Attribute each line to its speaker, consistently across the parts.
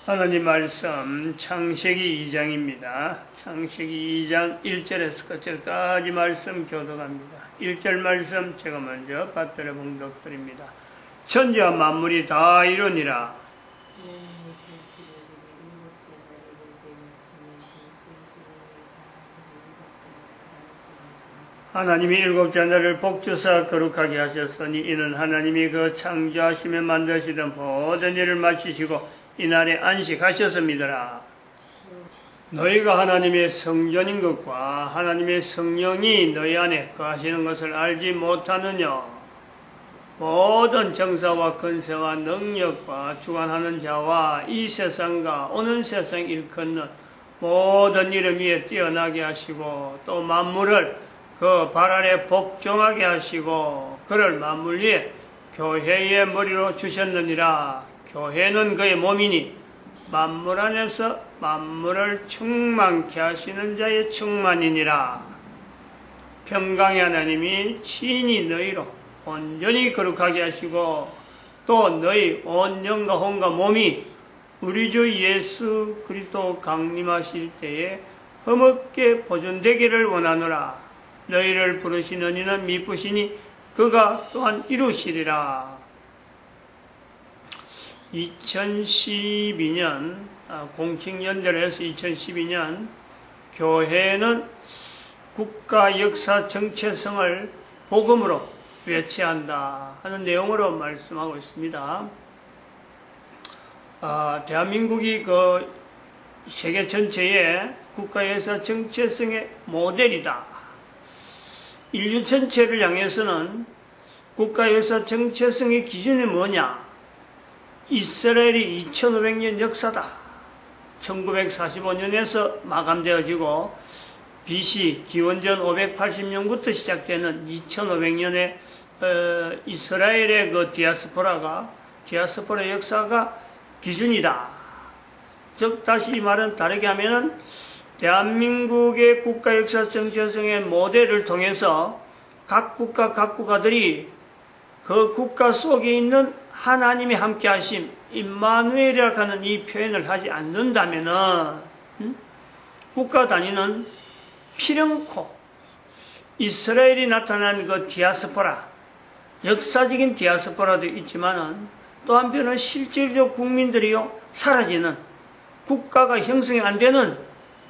Speaker 1: 하나님 말씀 창세기 2장입니다. 창세기 2장 1절에서 끝절까지 말씀 교독합니다. 1절 말씀 제가 먼저 받들어 봉독드립니다. 천지와 만물이 다 이루니라. 하나님이 일곱째 날을 복주사 거룩하게 하셨으니 이는 하나님이 그 창조하시며 만드시던 모든 일을 마치시고 이날에 안식하셨습니다. 너희가 하나님의 성전인 것과 하나님의 성령이 너희 안에 거하시는 것을 알지 못하느냐. 모든 정사와 권세와 능력과 주관하는 자와 이 세상과 오는 세상 일컫는 모든 이름 위에 뛰어나게 하시고 또 만물을 그 발 아래 복종하게 하시고 그를 만물 위에 교회의 머리로 주셨느니라. 교회는 그의 몸이니 만물 안에서 만물을 충만케 하시는 자의 충만이니라. 평강의 하나님이 친히 너희로 온전히 거룩하게 하시고 또 너희 온 영과 혼과 몸이 우리 주 예수 그리스도 강림하실 때에 흠없게 보존되기를 원하노라. 너희를 부르시는 이는 미쁘시니 그가 또한 이루시리라. 2012년 공식 연대에서 2012년 교회는 국가 역사 정체성을 복음으로 외치한다 하는 내용으로 말씀하고 있습니다. 대한민국이 그 세계 전체의 국가 역사 정체성의 모델이다. 인류 전체를 향해서는 국가 역사 정체성의 기준이 뭐냐? 이스라엘이 2500년 역사다. 1945년에서 마감되어지고 BC 기원전 580년부터 시작되는 2500년의 이스라엘의 그 디아스포라 역사가 기준이다. 즉 다시 이 말은 다르게 하면은 대한민국의 국가 역사 정체성의 모델을 통해서 각 국가들이 그 국가 속에 있는 하나님이 함께 하심, 임마누엘이라고 하는 이 표현을 하지 않는다면은, 국가 단위는 필연코 이스라엘이 나타난 그 디아스포라, 역사적인 디아스포라도 있지만은 또 한편은 실질적 국민들이요, 사라지는 국가가 형성이 안 되는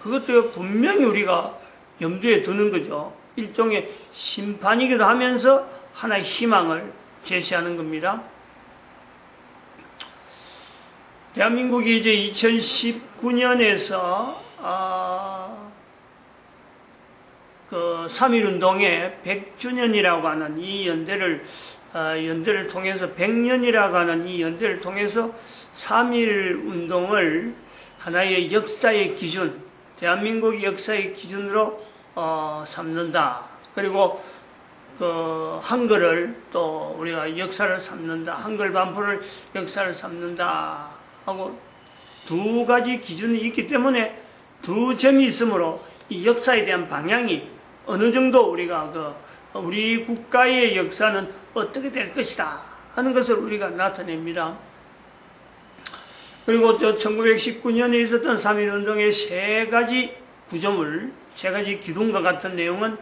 Speaker 1: 그것도 분명히 우리가 염두에 두는 거죠. 일종의 심판이기도 하면서 하나의 희망을 제시하는 겁니다. 대한민국이 이제 2019년에서 그 3.1운동의 100주년이라고 하는 이 연대를 통해서 100년이라고 하는 이 연대를 통해서 3.1운동을 하나의 역사의 기준, 대한민국의 역사의 기준으로 삼는다. 그리고 그 한글을 또 우리가 역사를 삼는다. 한글 반포를 역사를 삼는다 하고 두 가지 기준이 있기 때문에 두 점이 있으므로 이 역사에 대한 방향이 어느 정도 우리가 우리 국가의 역사는 어떻게 될 것이다 하는 것을 우리가 나타냅니다. 그리고 1919년에 있었던 3.1운동의 세 가지 구조물, 세 가지 기둥과 같은 내용은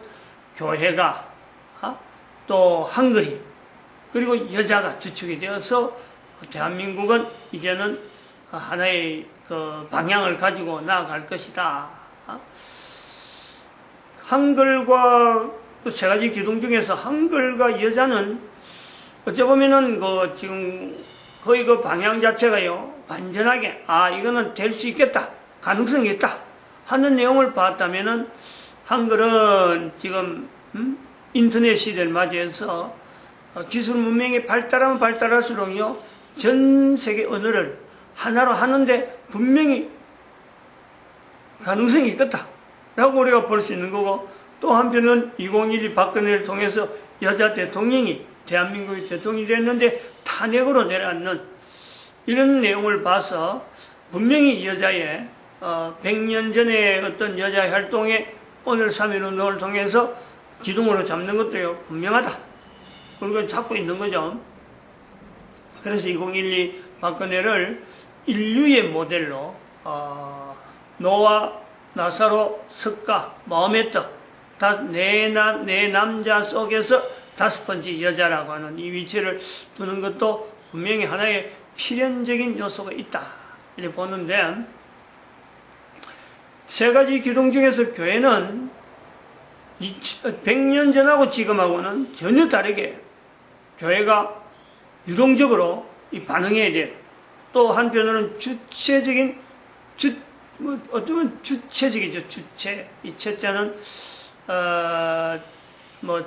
Speaker 1: 교회가 또 한글이 그리고 여자가 주축이 되어서 대한민국은 이제는 하나의 그 방향을 가지고 나아갈 것이다. 한글과 그 세 가지 기둥 중에서 한글과 여자는 어찌 보면은 지금 거의 그 방향 자체가요, 완전하게, 이거는 될 수 있겠다, 가능성이 있다 하는 내용을 봤다면은 한글은 지금, 인터넷 시대를 맞이해서 기술 문명이 발달하면 발달할수록요, 전 세계 언어를 하나로 하는데 분명히 가능성이 있겠다 라고 우리가 볼 수 있는 거고, 또 한편은 2012 박근혜를 통해서 여자 대통령이 대한민국의 대통령이 됐는데 탄핵으로 내려앉는 이런 내용을 봐서 분명히 여자의 100년 전의 어떤 여자의 활동에 오늘 3.1운동을 통해서 기둥으로 잡는 것도 분명하다. 그걸 잡고 있는 거죠. 그래서 2012 박근혜를 인류의 모델로 노아, 나사로, 석가, 마음의 떡, 내 남자 속에서 5번째 여자라고 하는 이 위치를 두는 것도 분명히 하나의 필연적인 요소가 있다 이렇게 보는데, 세 가지 기둥 중에서 교회는 100년 전하고 지금하고는 전혀 다르게 교회가 유동적으로 반응해야 돼. 또 한편으로는 주체적인 어쩌면 주체적이죠. 주체. 이 채자는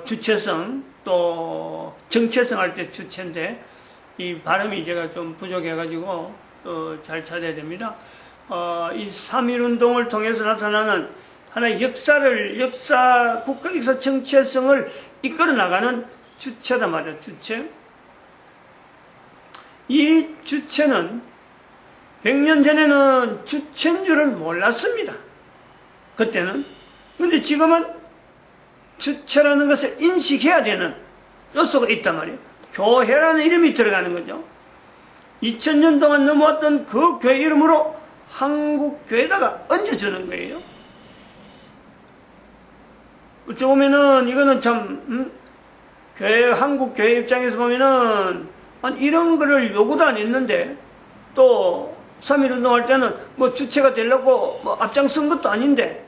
Speaker 1: 주체성 또 정체성 할 때 주체인데 이 발음이 제가 좀 부족해가지고 잘 찾아야 됩니다. 이 3.1운동을 통해서 나타나는 하나의 국가 역사 정체성을 이끌어 나가는 주체다 말이야, 주체. 이 주체는 100년 전에는 주체인 줄은 몰랐습니다. 그때는. 근데 지금은 주체라는 것을 인식해야 되는 요소가 있단 말이에요. 교회라는 이름이 들어가는 거죠. 2000년 동안 넘어왔던 그 교회 이름으로 한국교회에다가 얹어주는 거예요. 어찌 보면은 이거는 참 한국교회 입장에서 보면은 이런 거를 요구도 안 했는데, 또 3.1운동 할 때는 주체가 되려고 앞장선 것도 아닌데,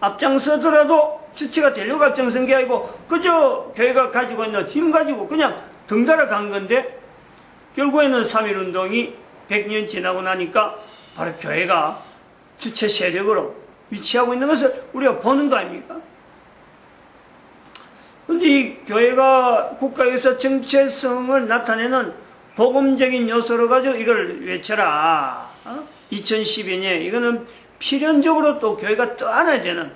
Speaker 1: 앞장서더라도 주체가 되려고 앞장선 게 아니고 그저 교회가 가지고 있는 힘 가지고 그냥 덩달아 간 건데, 결국에는 3.1운동이 100년 지나고 나니까 바로 교회가 주체 세력으로 위치하고 있는 것을 우리가 보는 거 아닙니까? 근데 이 교회가 국가에서 정체성을 나타내는 복음적인 요소로 가지고 이걸 외쳐라. 2012년 이거는 필연적으로 또 교회가 떠안아야 되는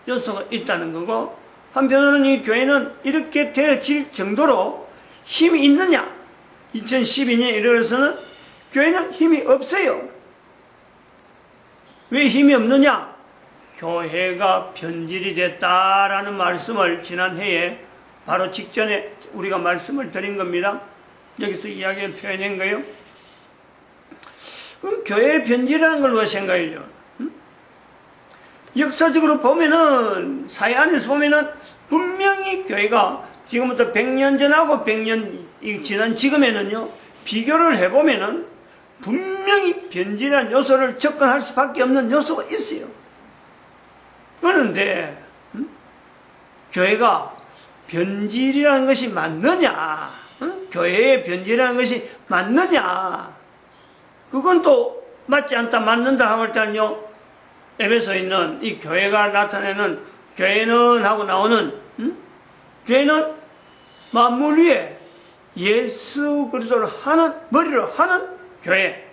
Speaker 1: 요소가 있다는 거고, 한편으로는 이 교회는 이렇게 되어질 정도로 힘이 있느냐? 2012년에 이르러서는 교회는 힘이 없어요. 왜 힘이 없느냐? 교회가 변질이 됐다라는 말씀을 지난해에 바로 직전에 우리가 말씀을 드린 겁니다. 여기서 이야기를 표현한 거예요. 그럼 교회의 변질이라는 걸 무엇 생각해요? 역사적으로 보면은, 사회 안에서 보면은 분명히 교회가 지금부터 100년 전하고 100년 지난 지금에는요, 비교를 해보면은 분명히 변질한 요소를 접근할 수밖에 없는 요소가 있어요. 그런데 교회가 변질이라는 것이 맞느냐? 교회의 변질이라는 것이 맞느냐? 그건 또 맞지 않다, 맞는다 하고 일단요, 에베소에 있는 이 교회가 나타내는 교회는 하고 나오는 교회는 만물 위에 예수 그리스도를 하는, 머리로 하는 교회.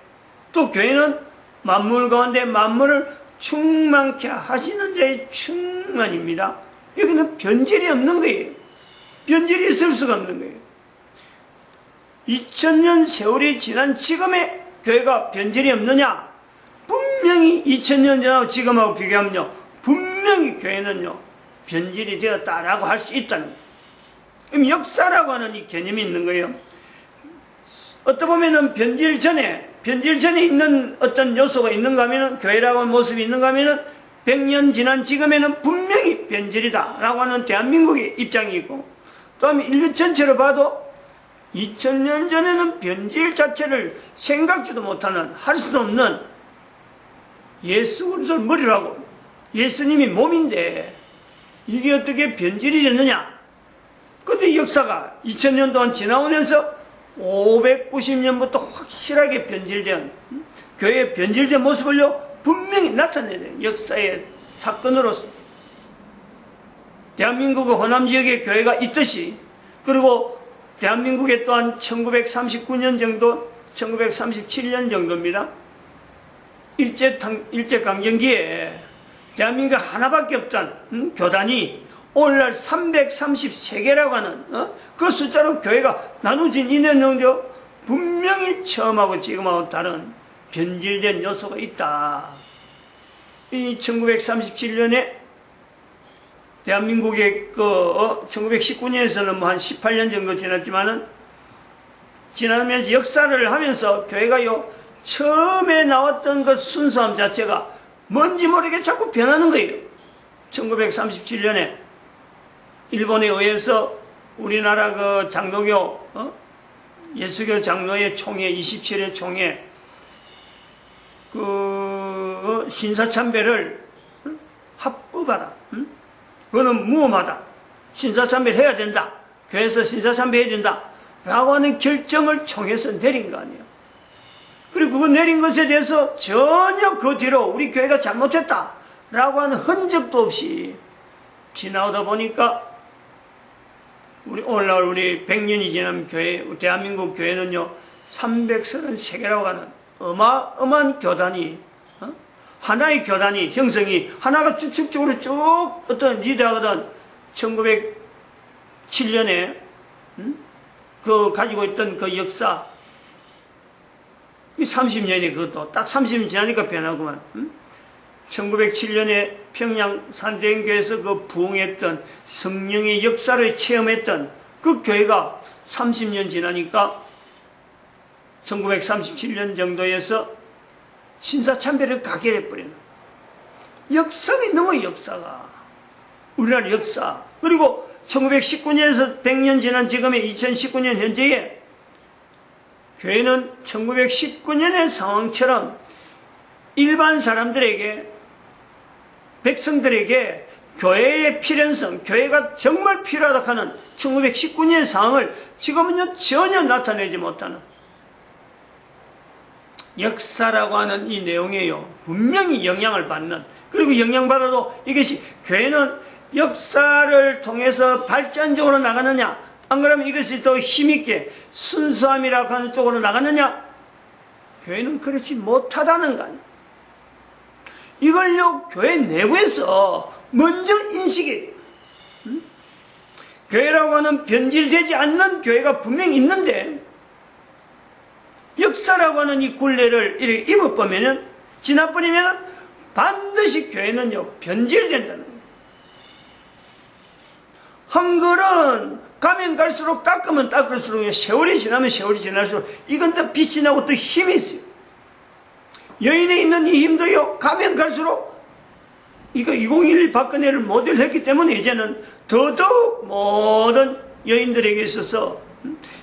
Speaker 1: 또 교회는 만물 가운데 만물을 충만케 하시는 자의 충만입니다. 여기는 변질이 없는 거예요. 변질이 있을 수가 없는 거예요. 2000년 세월이 지난 지금의 교회가 변질이 없느냐? 분명히 2000년 전하고 지금하고 비교하면요, 분명히 교회는요, 변질이 되었다라고 할 수 있다는 거예요. 그럼 역사라고 하는 이 개념이 있는 거예요. 어떻게 보면은 변질 전에 있는 어떤 요소가 있는가 하면은, 교회라고 하는 모습이 있는가 하면은 100년 지난 지금에는 분명히 변질이다 라고 하는 대한민국의 입장이 있고, 또 인류 전체로 봐도 2000년 전에는 변질 자체를 생각지도 못하는, 할 수도 없는 예수 그리스도를 머리로 하고 예수님이 몸인데 이게 어떻게 변질이 됐느냐? 근데 역사가 2000년 동안 지나오면서 590년부터 확실하게 변질된, 교회의 변질된 모습을요, 분명히 나타내는 역사의 사건으로서 대한민국의 호남 지역에 교회가 있듯이, 그리고 대한민국에 또한 1939년 정도, 1937년 정도입니다. 일제강점기에 대한민국 하나밖에 없던 교단이 오늘날 333개라고 하는 그 숫자로 교회가 나눠진 이년 정도 분명히 처음하고 지금하고 다른 변질된 요소가 있다. 이 1937년에 대한민국의 1919년에서는 한 18년 정도 지났지만은 지나면서 역사를 하면서 교회가요, 처음에 나왔던 그 순수함 자체가 뭔지 모르게 자꾸 변하는 거예요. 1937년에 일본에 의해서 우리나라 그 장로교, 예수교 장로의 총회, 27회 총회, 그 신사참배를 합법하다. 그거는 무험하다. 신사참배를 해야 된다. 교회에서 신사참배 해야 된다. 라고 하는 결정을 총회에서 내린 거 아니에요. 그리고 그거 내린 것에 대해서 전혀 그 뒤로 우리 교회가 잘못했다. 라고 하는 흔적도 없이 지나오다 보니까 오늘날 우리 100년이 지난 교회, 대한민국 교회는요, 333개라고 하는 어마어마한 교단이, 하나의 교단이 형성이, 하나가 쭉쭉쭉으로 쭉 어떤 리더하던 1907년에, 그 가지고 있던 그 역사, 30년이 그것도 딱 30년 지나니까 변하구만. 1907년에 평양 산대행교에서 그 부흥했던 성령의 역사를 체험했던 그 교회가 30년 지나니까 1937년 정도에서 신사참배를 가결해버리는 역사가 있는 거예요. 역사가 우리나라 역사. 그리고 1919년에서 100년 지난 지금의 2019년 현재에 교회는 1919년의 상황처럼 일반 사람들에게, 백성들에게 교회의 필연성, 교회가 정말 필요하다 하는 1919년의 상황을 지금은요 전혀 나타내지 못하는 역사라고 하는 이 내용에요 분명히 영향을 받는, 그리고 영향받아도 이것이 교회는 역사를 통해서 발전적으로 나가느냐, 안 그러면 이것이 더 힘있게 순수함이라고 하는 쪽으로 나가느냐, 교회는 그렇지 못하다는 거 아니에요. 이걸요 교회 내부에서 먼저 인식해요. 교회라고 하는 변질되지 않는 교회가 분명히 있는데 역사라고 하는 이 굴레를 이렇게 입어보면은, 지나버리면 반드시 교회는요 변질된다는 거예요. 한글은 가면 갈수록, 닦으면 닦을수록, 세월이 지나면 세월이 지날수록 이건 더 빛이 나고 더 힘이 있어요. 여인에 있는 이 힘도요 가면 갈수록, 이거 2012 박근혜를 모델했기 때문에 이제는 더더욱 모든 여인들에게 있어서,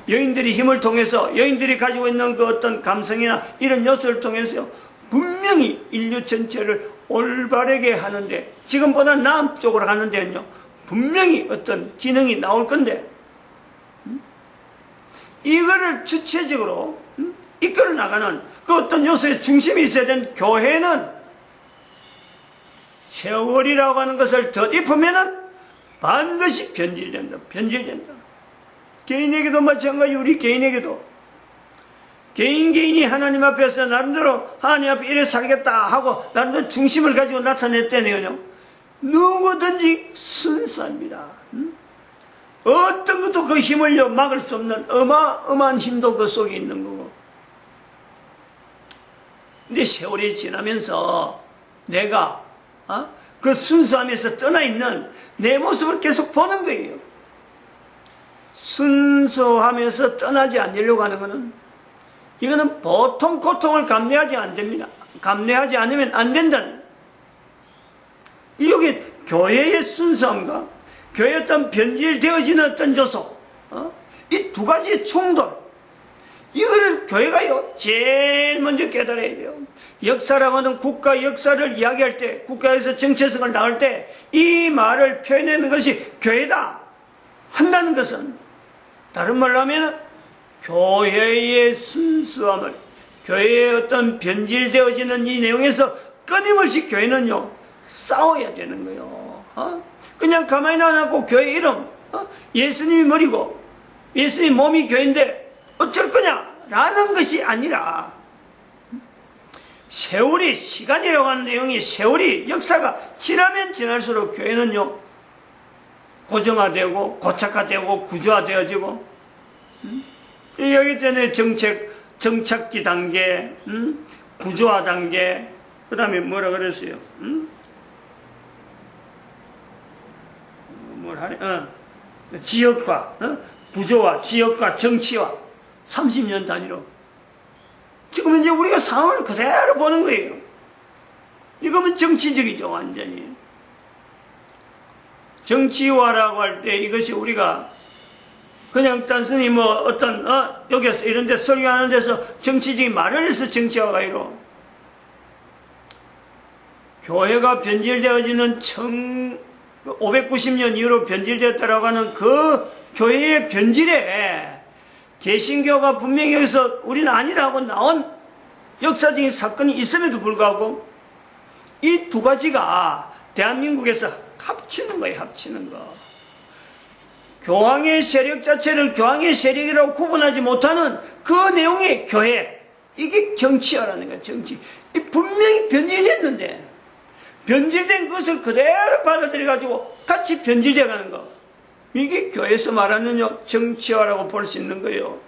Speaker 1: 여인들이 힘을 통해서, 여인들이 가지고 있는 그 어떤 감성이나 이런 요소를 통해서 분명히 인류 전체를 올바르게 하는데, 지금보다 나은 쪽으로 가는 데는요 분명히 어떤 기능이 나올 건데, 이거를 주체적으로 이끌어 나가는 그 어떤 요소의 중심이 있어야 되는 교회는 세월이라고 하는 것을 덧입으면은 반드시 변질된다. 변질된다. 개인에게도 마찬가지. 우리 개인에게도 개인이 하나님 앞에서 나름대로 하나님 앞에 이래 살겠다 하고 나름대로 중심을 가지고 나타냈다네요. 누구든지 순수합니다. 어떤 것도 그 힘을 막을 수 없는 어마어마한 힘도 그 속에 있는 거고. 근데 세월이 지나면서 내가 그 순수함에서 떠나 있는 내 모습을 계속 보는 거예요. 순수함에서 떠나지 않으려고 하는 것은, 이거는 보통 고통을 감내하지 안 됩니다. 감내하지 않으면 안 된다는. 여기 교회의 순수함과 교회의 어떤 변질되어지는 어떤 요소, 이 두 가지의 충돌, 이거를 교회가요 제일 먼저 깨달아야 돼요. 역사라고 하는 국가 역사를 이야기할 때, 국가에서 정체성을 나올 때 이 말을 표현하는 것이 교회다 한다는 것은, 다른 말로 하면 교회의 순수함을, 교회의 어떤 변질되어지는 이 내용에서 끊임없이 교회는요 싸워야 되는 거예요. 그냥 가만히 놔놓고 교회 이름, 예수님이 머리고 예수님 몸이 교회인데 어쩔 거냐 라는 것이 아니라, 세월이, 시간이라고 하는 내용이, 세월이, 역사가 지나면 지날수록 교회는요 고정화되고 고착화되고 구조화되어지고, 여기 전에 정착기 단계, 구조화 단계, 그 다음에 뭐라 그랬어요? 지역화, 구조화, 지역화, 정치화, 30년 단위로. 지금 이제 우리가 상황을 그대로 보는 거예요. 이거면 정치적이죠, 완전히. 정치화라고 할 때 이것이 우리가 그냥 단순히 뭐 어떤, 여기서 이런 데 설교하는 데서 정치적인 말을 해서 정치화가 이로. 교회가 변질되어지는 590년 이후로 변질되었다라고 하는 그 교회의 변질에 개신교가 분명히 여기서 우리는 아니라고 나온 역사적인 사건이 있음에도 불구하고 이 두 가지가 대한민국에서 합치는 거예요, 합치는 거. 교황의 세력 자체를 교황의 세력이라고 구분하지 못하는 그 내용의 교회, 이게 정치화라는 거야, 정치. 분명히 변질됐는데 변질된 것을 그대로 받아들여가지고 같이 변질되어 가는 거. 이게 교회에서 말하는 정치화라고 볼 수 있는 거예요.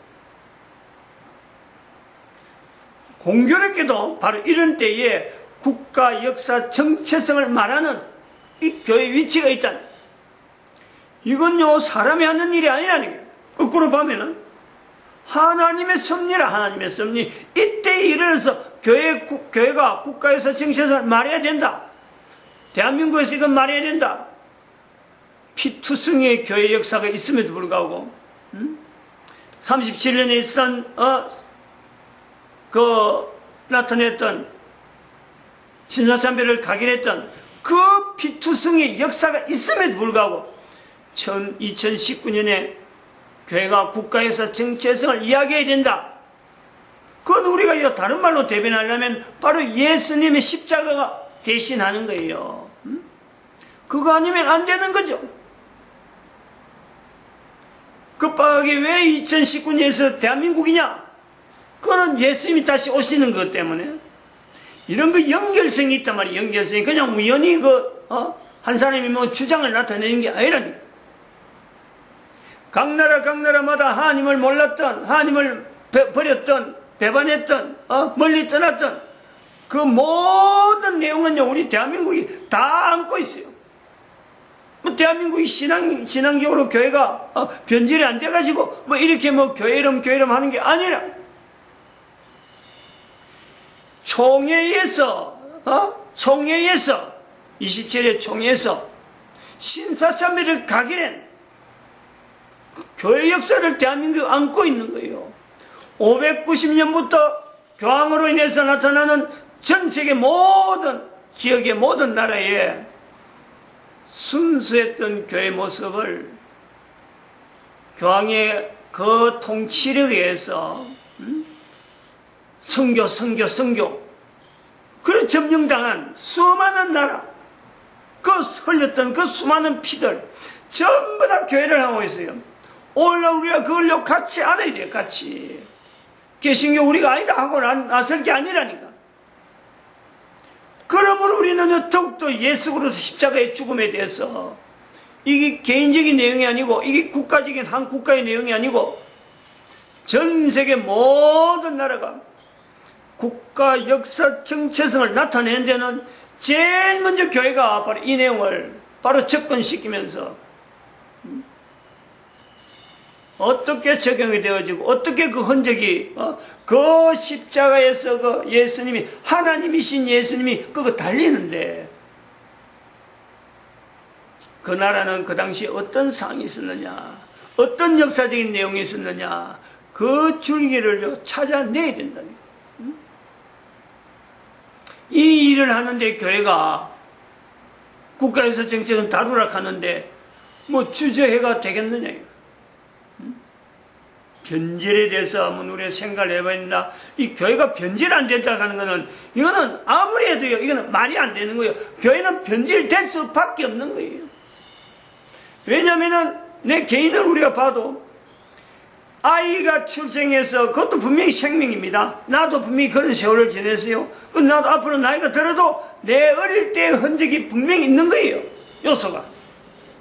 Speaker 1: 공교롭게도 바로 이런 때에 국가 역사 정체성을 말하는 이 교회의 위치가 있다. 이건요, 사람이 하는 일이 아니라는 거예요. 거꾸로 보면은 하나님의 섭리라, 하나님의 섭리. 이때에 이르러서 교회가 국가에서 정체성을 말해야 된다. 대한민국에서 이건 말해야 된다. 피투성이의 교회 역사가 있음에도 불구하고 37년에 있었던 나타냈던 신사참배를 각인했던 그 피투성의 역사가 있음에도 불구하고 2019년에 교회가 국가에서 정체성을 이야기해야 된다. 그건 우리가 다른 말로 대변하려면 바로 예수님의 십자가가 대신하는 거예요. 그거 아니면 안 되는 거죠. 급하게 왜 2019년에서 대한민국이냐? 그거는 예수님이 다시 오시는 것 때문에. 이런 거 연결성이 있단 말이에요. 연결성이. 그냥 우연히 한 사람이 뭐 주장을 나타내는 게 아니라니까. 각 나라마다 하나님을 몰랐던, 하나님을 버렸던, 배반했던, 멀리 떠났던 그 모든 내용은요, 우리 대한민국이 다 안고 있어요. 뭐 대한민국이 신앙적으로 교회가 변질이 안 돼가지고 뭐 이렇게 뭐 교회 이름 하는 게 아니라 총회에서 27회 총회에서 신사참배를 각인한 교회 역사를 대한민국이 안고 있는 거예요. 590년부터 교황으로 인해서 나타나는 전 세계 모든 지역의 모든 나라에 순수했던 교회 모습을 교황의 그 통치력에 의해서 선교 그래 점령당한 수많은 나라, 그 흘렸던 그 수많은 피들 전부 다 교회를 하고 있어요. 오늘 우리가 그걸로 같이 알아야 돼요. 같이 개신교 우리가 아니다 하고 나설 게 아니라니까. 그러므로 우리는 더욱더 예수 그리스도 십자가의 죽음에 대해서 이게 개인적인 내용이 아니고 이게 국가적인 한 국가의 내용이 아니고 전 세계 모든 나라가 국가 역사 정체성을 나타내는 데는 제일 먼저 교회가 바로 이 내용을 바로 접근시키면서 어떻게 적용이 되어지고 어떻게 그 흔적이 그 십자가에서 그 예수님이 하나님이신 예수님이 그거 달리는데 그 나라는 그 당시에 어떤 상황이 있었느냐, 어떤 역사적인 내용이 있었느냐, 그 줄기를 찾아내야 된다니. 이 일을 하는데 교회가 국가에서 정책은 다루라 하는데 뭐 주저해가 되겠느냐. 변질에 대해서 한번 우리가 생각을 해봐야 된다. 이 교회가 변질 안 된다 하는 거는 이거는 아무리 해도요, 이거는 말이 안 되는 거예요. 교회는 변질될 수밖에 없는 거예요. 왜냐면은 내 개인을 우리가 봐도 아이가 출생해서 그것도 분명히 생명입니다. 나도 분명히 그런 세월을 지냈어요. 나도 앞으로 나이가 들어도 내 어릴 때의 흔적이 분명히 있는 거예요. 요소가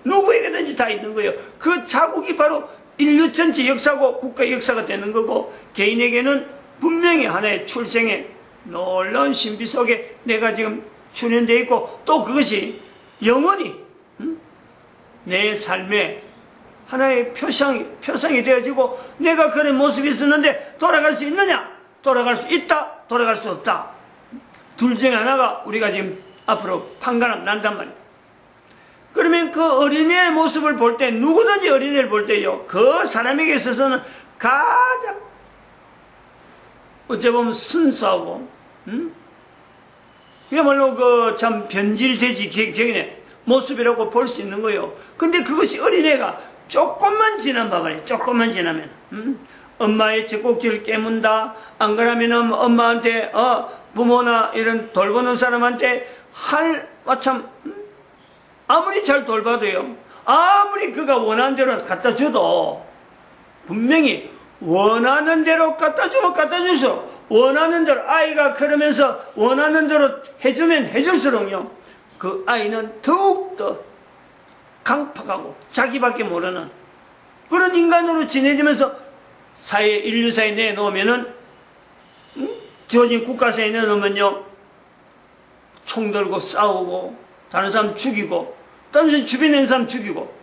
Speaker 1: 누구에게든지 다 있는 거예요. 그 자국이 바로 인류 전체 역사고 국가 역사가 되는 거고, 개인에게는 분명히 하나의 출생의 놀라운 신비 속에 내가 지금 출현되어 있고, 또 그것이 영원히 내 삶에 하나의 표상이 되어지고 내가 그런 모습이 있었는데 돌아갈 수 있느냐? 돌아갈 수 있다, 돌아갈 수 없다. 둘 중에 하나가 우리가 지금 앞으로 판가름 난단 말이에요. 그러면 그 어린애의 모습을 볼 때, 누구든지 어린애를 볼 때요, 그 사람에게 있어서는 가장 어째 보면 순수하고, 그야말로 그 참 변질되지경의 모습이라고 볼 수 있는 거예요. 근데 그것이 어린애가 조금만 지난 바말이에요. 조금만 지나면, 엄마의 젖꼭지를 깨문다. 안 그러면은 엄마한테, 부모나 이런 돌보는 사람한테 마참, 아무리 잘 돌봐도요, 아무리 그가 원하는 대로 갖다 줘도, 분명히 원하는 대로 갖다 주면 갖다 주소. 원하는 대로, 아이가 그러면서 원하는 대로 해주면 해줄수록요, 그 아이는 더욱더 강팍하고 자기밖에 모르는 그런 인간으로 지내지면서 인류사에 내놓으면은, 주어진 국가사에 내놓으면요, 총 들고 싸우고, 다른 사람 죽이고, 다른 사람 주변에 있는 사람 죽이고,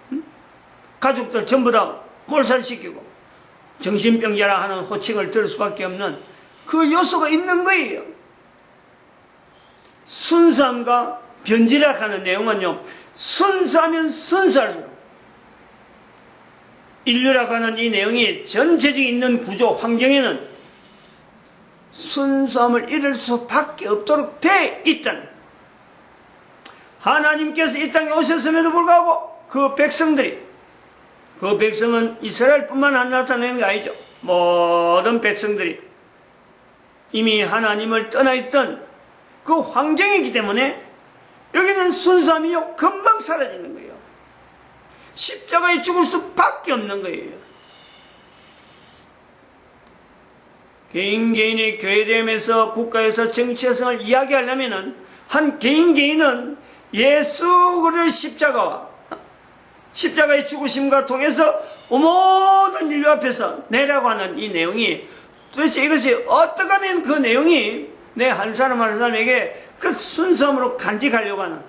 Speaker 1: 가족들 전부 다 몰살시키고, 정신병자라 하는 호칭을 들을 수밖에 없는 그 요소가 있는 거예요. 순수함과 변질이라 하는 내용은요, 순수하면 순수할수록, 인류라고 하는 이 내용이 전체적인 있는 구조, 환경에는 순수함을 잃을 수밖에 없도록 돼 있다는, 하나님께서 이 땅에 오셨음에도 불구하고 그 백성은 이스라엘뿐만 안 나타내는 게 아니죠. 모든 백성들이 이미 하나님을 떠나 있던 그 환경이기 때문에 여기는 순수함이요, 금방 사라지는 거예요. 십자가에 죽을 수밖에 없는 거예요. 개인의 교회됨에서, 국가에서 정체성을 이야기하려면은 한 개인은 예수 그리스도의 십자가의 죽으심과 통해서 모든 인류 앞에서 내라고 하는 이 내용이, 도대체 이것이 어떻게 하면 그 내용이 내 한 사람에게 그 순수함으로 간직하려고 하는,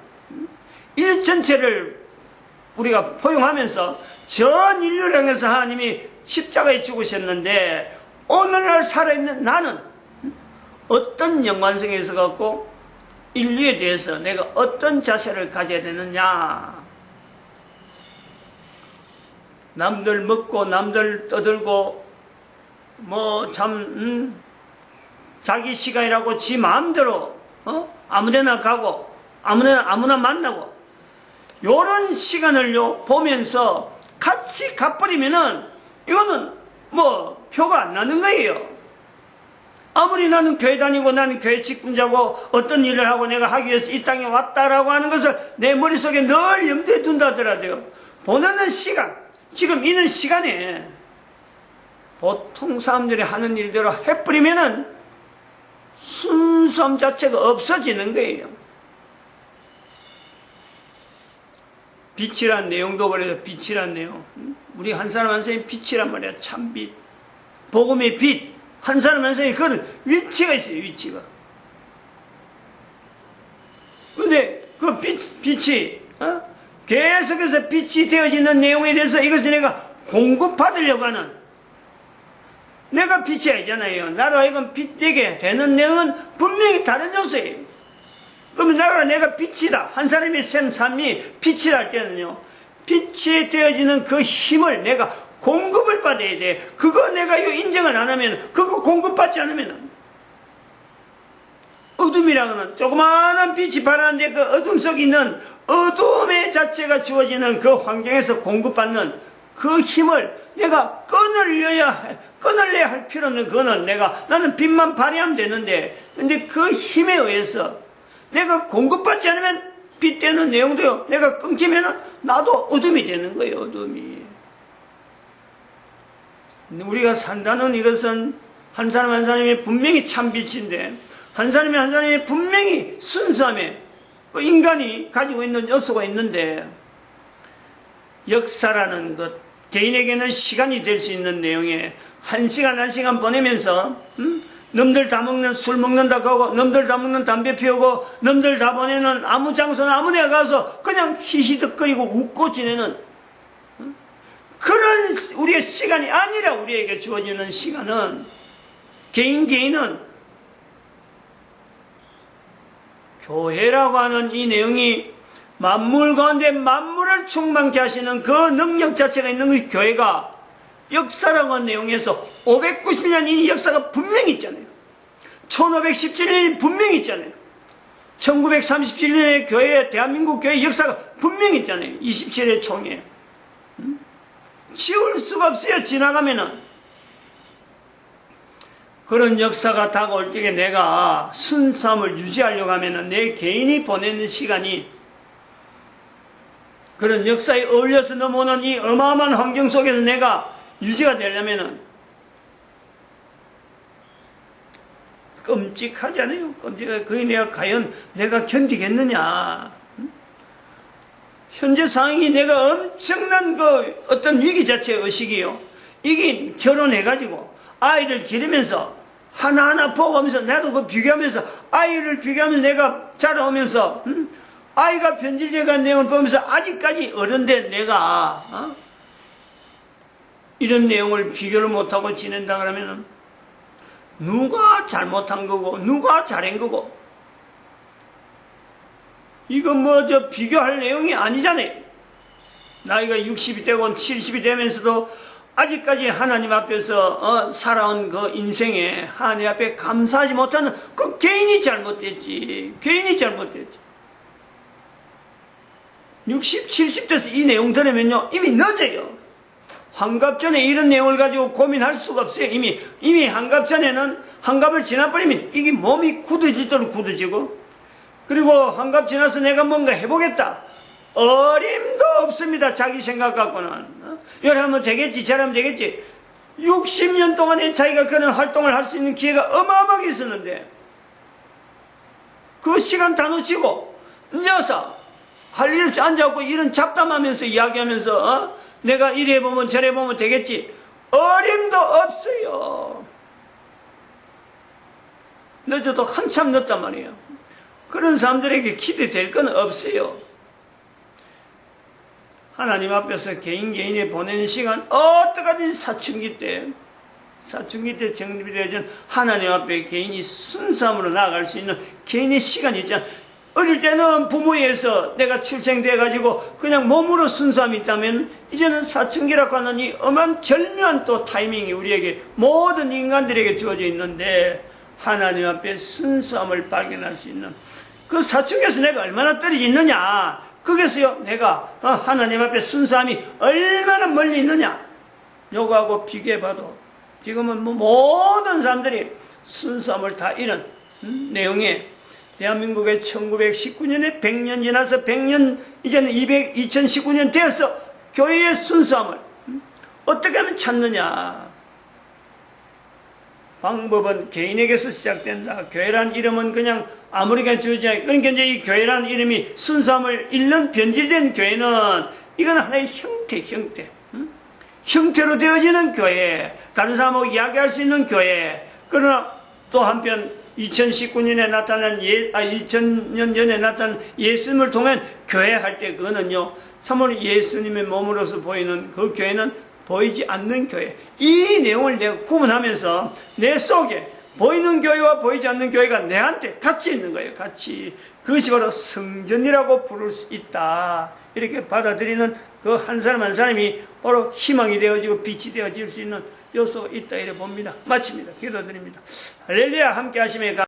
Speaker 1: 일 전체를 우리가 포용하면서 전 인류를 향해서 하나님이 십자가에 죽으셨는데, 오늘날 살아있는 나는 어떤 연관성에 있어 갖고 인류에 대해서 내가 어떤 자세를 가져야 되느냐. 남들 먹고 남들 떠들고 자기 시간이라고 지 마음대로 아무데나 가고 아무나 만나고, 요런 시간을요 보면서 같이 가버리면은 이거는 표가 안 나는 거예요. 아무리 나는 교회 다니고 나는 교회 직분자고 어떤 일을 하고 내가 하기 위해서 이 땅에 왔다라고 하는 것을 내 머릿속에 늘 염두에 둔다 하더라도요, 보내는 시간, 지금 있는 시간에 보통 사람들이 하는 일대로 해버리면은 순수함 자체가 없어지는 거예요. 빛이란 내용도 그래서 빛이란 내용, 우리 한 사람 한 사람이 빛이란 말이야. 참빛, 복음의 빛, 한 사람 한 사람이 그런 위치가 있어요. 위치가. 근데 그 빛이 계속해서 빛이 되어지는 내용에 대해서 이것을 내가 공급받으려고 하는, 내가 빛이 아니잖아요. 나로 하여금 빛 되게 되는 내용은 분명히 다른 요소예요. 그러면 내가 빛이다, 한 사람의 삶이 빛이다 할 때는요, 빛이 되어지는 그 힘을 내가 공급을 받아야 돼. 그거 내가 인정을 안 하면, 그거 공급받지 않으면, 어둠이라고는 조그마한 빛이 바라는데 그 어둠 속에 있는 어둠의 자체가 주어지는 그 환경에서 공급받는 그 힘을 내가 끊으려야 할 필요는, 그거는 나는 빛만 발휘하면 되는데, 근데 그 힘에 의해서 내가 공급받지 않으면 빛 되는 내용도요, 내가 끊기면 나도 어둠이 되는 거예요. 어둠이. 우리가 산다는 이것은 한 사람 한 사람이 분명히 참빛인데, 한 사람이 분명히 순수함에 그 인간이 가지고 있는 요소가 있는데, 역사라는 것, 개인에게는 시간이 될 수 있는 내용에 한 시간 보내면서 놈들 다 먹는 술 먹는다고 하고, 놈들 다 먹는 담배 피우고, 놈들 다 보내는 아무 장소나 아무 데 가서 그냥 히히덕거리고 웃고 지내는 그런 우리의 시간이 아니라 우리에게 주어지는 시간은 개인은 교회라고 하는 이 내용이 만물 가운데 만물을 충만케 하시는 그 능력 자체가 있는 그 교회가 역사라고 하는 내용에서 590년 이 역사가 분명히 있잖아요. 1517년이 분명히 있잖아요. 1937년의 교회, 대한민국 교회 역사가 분명히 있잖아요. 27회 총회. 지울 수가 없어요. 지나가면은. 그런 역사가 다가올 적에 내가 순수함을 유지하려고 하면은 내 개인이 보내는 시간이 그런 역사에 어울려서 넘어오는 이 어마어마한 환경 속에서 내가 유지가 되려면은 끔찍하잖아요. 끔찍하게. 그게 과연 내가 견디겠느냐. 현재 상황이 내가 엄청난 그 어떤 위기 자체의 의식이요. 이게 결혼해가지고 아이를 기르면서 하나하나 보고하면서 나도 그 비교하면서 아이를 비교하면서 내가 자라오면서 아이가 변질돼간 내용을 보면서 아직까지 어른데 내가 이런 내용을 비교를 못하고 지낸다 그러면은 누가 잘못한 거고 누가 잘한 거고 이거 뭐 저 비교할 내용이 아니잖아요. 나이가 60이 되고 70이 되면서도 아직까지 하나님 앞에서 살아온 그 인생에 하나님 앞에 감사하지 못하는 그 개인이 잘못됐지. 개인이 잘못됐지. 60, 70 돼서 이 내용 들으면요 이미 늦어요. 환갑 전에 이런 내용을 가지고 고민할 수가 없어요. 이미 환갑 전에는 환갑을 지나버리면 이게 몸이 굳어지도록 굳어지고 그리고 환갑 지나서 내가 뭔가 해보겠다. 어림도 없습니다. 자기 생각 갖고는. 이러면 되겠지 저러면 되겠지. 60년 동안에 자기가 그런 활동을 할 수 있는 기회가 어마어마하게 있었는데 그 시간 다 놓치고 녀석 할 일 없이 앉아갖고 이런 잡담하면서 이야기하면서 내가 이래 보면 저래 보면 되겠지. 어림도 없어요. 늦어도 한참 늦단 말이에요. 그런 사람들에게 기대될 건 없어요. 하나님 앞에서 개인이 보내는 시간 어떡하든 사춘기 때 정립이 되어진 하나님 앞에 개인이 순수함으로 나아갈 수 있는 개인의 시간이 있잖아. 어릴 때는 부모에서 내가 출생돼가지고 그냥 몸으로 순수함이 있다면 이제는 사춘기라고 하는 이 엄한 절묘한 또 타이밍이 우리에게 모든 인간들에게 주어져 있는데 하나님 앞에 순수함을 발견할 수 있는 그 사춘기에서 내가 얼마나 떨어져 있느냐. 거기서요 내가 하나님 앞에 순수함이 얼마나 멀리 있느냐. 요거하고 비교해봐도 지금은 뭐 모든 사람들이 순수함을 다 잃은 내용에 대한민국의 1919년에 100년 지나서 100년 이제는 2019년 되어서 교회의 순수함을 어떻게 하면 찾느냐. 방법은 개인에게서 시작된다. 교회란 이름은 그냥 아무리가 주어지 않아요. 그러니까 이제 이 교회란 이름이 순수함을 잃는 변질된 교회는 이건 하나의 형태. 형태로 되어지는 교회. 다른 사람하고 이야기할 수 있는 교회. 그러나 또 한편 2019년에 나타난 2000년 전에 나타난 예수님을 통한 교회 할 때 그거는요 참으로 예수님의 몸으로서 보이는 그 교회는 보이지 않는 교회. 이 내용을 내가 구분하면서 내 속에 보이는 교회와 보이지 않는 교회가 내한테 같이 있는 거예요. 같이. 그것이 바로 성전이라고 부를 수 있다. 이렇게 받아들이는 그 한 사람 한 사람이 바로 희망이 되어지고 빛이 되어질 수 있는 요소가 있다. 이래 봅니다. 마칩니다. 기도드립니다. 할렐루야. 함께 하시며